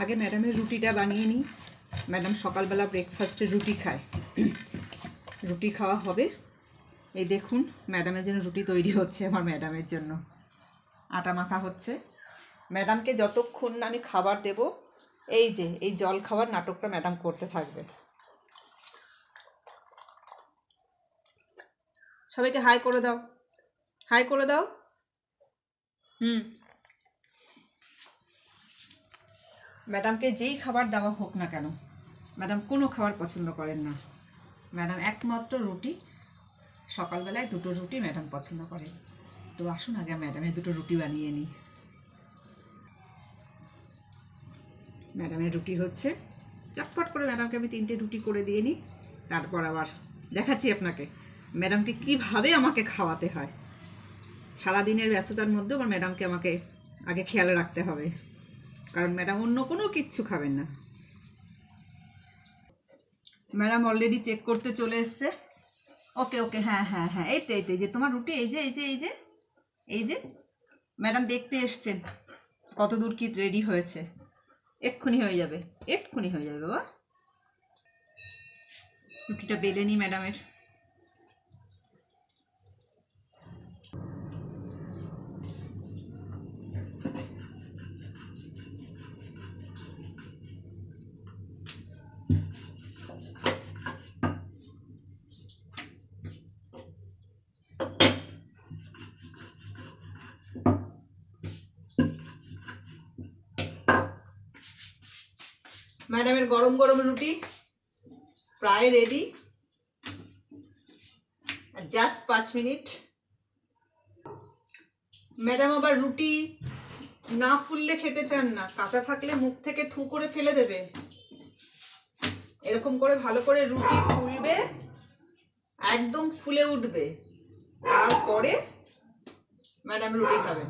আগে ম্যাডামের রুটিটা বানিয়ে নিই। ম্যাডাম সকালবেলা ব্রেকফাস্টে রুটি খায়, রুটি খাওয়া হবে। এই দেখুন ম্যাডামের জন্য রুটি তৈরি হচ্ছে, আমার ম্যাডামের জন্য আটা মাখা হচ্ছে। ম্যাডামকে যতক্ষণ না আমি খাবার দেব, এই যে এই জল খাওয়ার নাটকটা ম্যাডাম করতে থাকবে। সবাইকে হাই করে দাও, হাই করে দাও। ম্যাডামকে যেই খাবার দেওয়া হোক না কেন, ম্যাডাম কোনো খাবার পছন্দ করেন না। ম্যাডাম একমাত্র রুটি, সকালবেলায় 2টো রুটি ম্যাডাম পছন্দ করেন। তো আসুন আগে ম্যাডামের 2টো রুটি বানিয়ে নিই। ম্যাডামের রুটি হচ্ছে, চটপট করে ম্যাডামকে আমি 3টে রুটি করে দিয়ে নিই। তারপর আবার দেখাচ্ছি আপনাকে ম্যাডামকে কিভাবে আমাকে খাওয়াতে হয়। সারাদিনের ব্যস্ততার মধ্যেও আমার ম্যাডামকে আমাকে আগে খেয়াল রাখতে হবে, কারণ ম্যাডাম অন্য কোনো কিচ্ছু খাবেন না। ম্যাডাম অলরেডি চেক করতে চলে এসছে। ওকে ওকে, হ্যাঁ হ্যাঁ হ্যাঁ, এই তো যে তোমার রুটি, এই যে এই যে এই যে এই যে ম্যাডাম দেখতে এসছেন কত দূর কি রেডি হয়েছে। এক্ষুনি হয়ে যাবে, এক্ষুনি হয়ে যাবে বাবা। রুটিটা বেলে নিই ম্যাডামের। ম্যাডামের গরম গরম রুটি প্রায় রেডি, জাস্ট 5 মিনিট। ম্যাডাম আবার রুটি না ফুললে খেতে চান না, কাঁচা থাকলে মুখ থেকে থু করে ফেলে দেবে। এরকম করে ভালো করে রুটি ফুলবে, একদম ফুলে উঠবে, তারপরে ম্যাডাম রুটি খাবেন।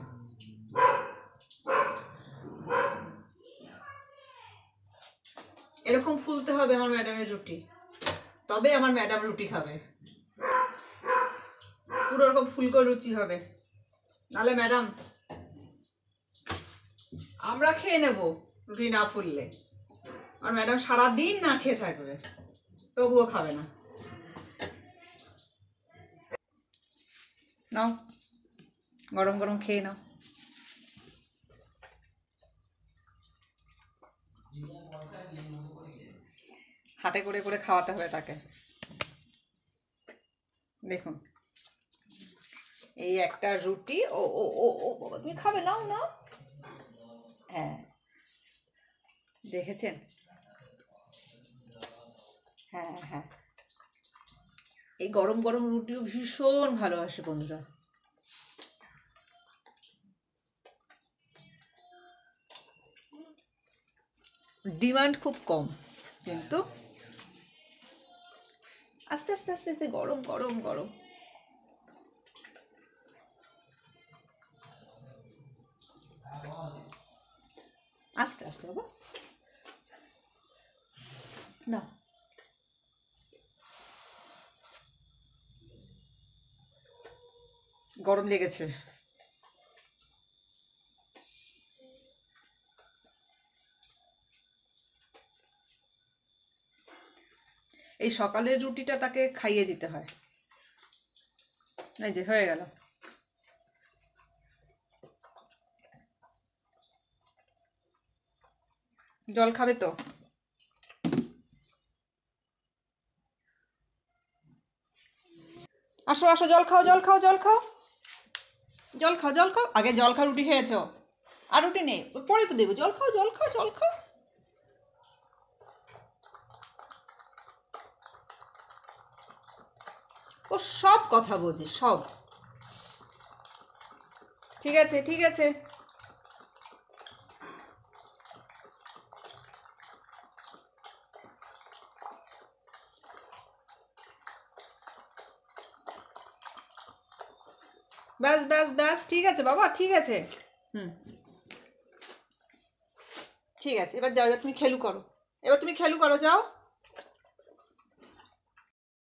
এরকম ফুলতে হবে আমার ম্যাডামের রুটি, তবে আমার ম্যাডাম রুটি খাবে। পুরো এরকম ফুলকো রুচি হবে, নাহলে ম্যাডাম আমরা খেয়ে নেব রুটি না ফুললে। আর ম্যাডাম সারাদিন না খেয়ে থাকবে, তবুও খাবে না। নাও গরম গরম খেয়ে নাও। হাতে করে করে খাওয়াতে হবে তাকে। দেখুন এই একটা রুটি, ও ও ও ও বাবা তুমি খাবে, নাও নাও। হ্যাঁ দেখেছেন, হ্যাঁ হ্যাঁ, এই গরম গরম রুটিও ভীষণ ভালোবাসে বন্ধুরা। ডিমান্ড খুব কম, কিন্তু আস্তে আস্তে আস্তে আস্তে গরম গরম গরম। আস্তে আস্তে বাবা, না গরম লেগেছে। এই সকালের রুটিটা তাকে খাইয়ে দিতে হয়। এই যে হয়ে গেল। জল খাবে তো? আসো আসো, জল খাও জল খাও জল খাও জল খাও জল খাও। আগে জল খাও, রুটি খেয়েছো আর রুটি নেই, পরে দেবো। জল খাও জল খাও জল খাও। ও সব কথা বোঝে, সব ঠিক আছে ঠিক আছে। ব্যাস ব্যাস ব্যাস, ঠিক আছে বাবা, ঠিক আছে। ঠিক আছে, এবার যাও, এবার তুমি খেলু করো, এবার তুমি খেলু করো, যাও।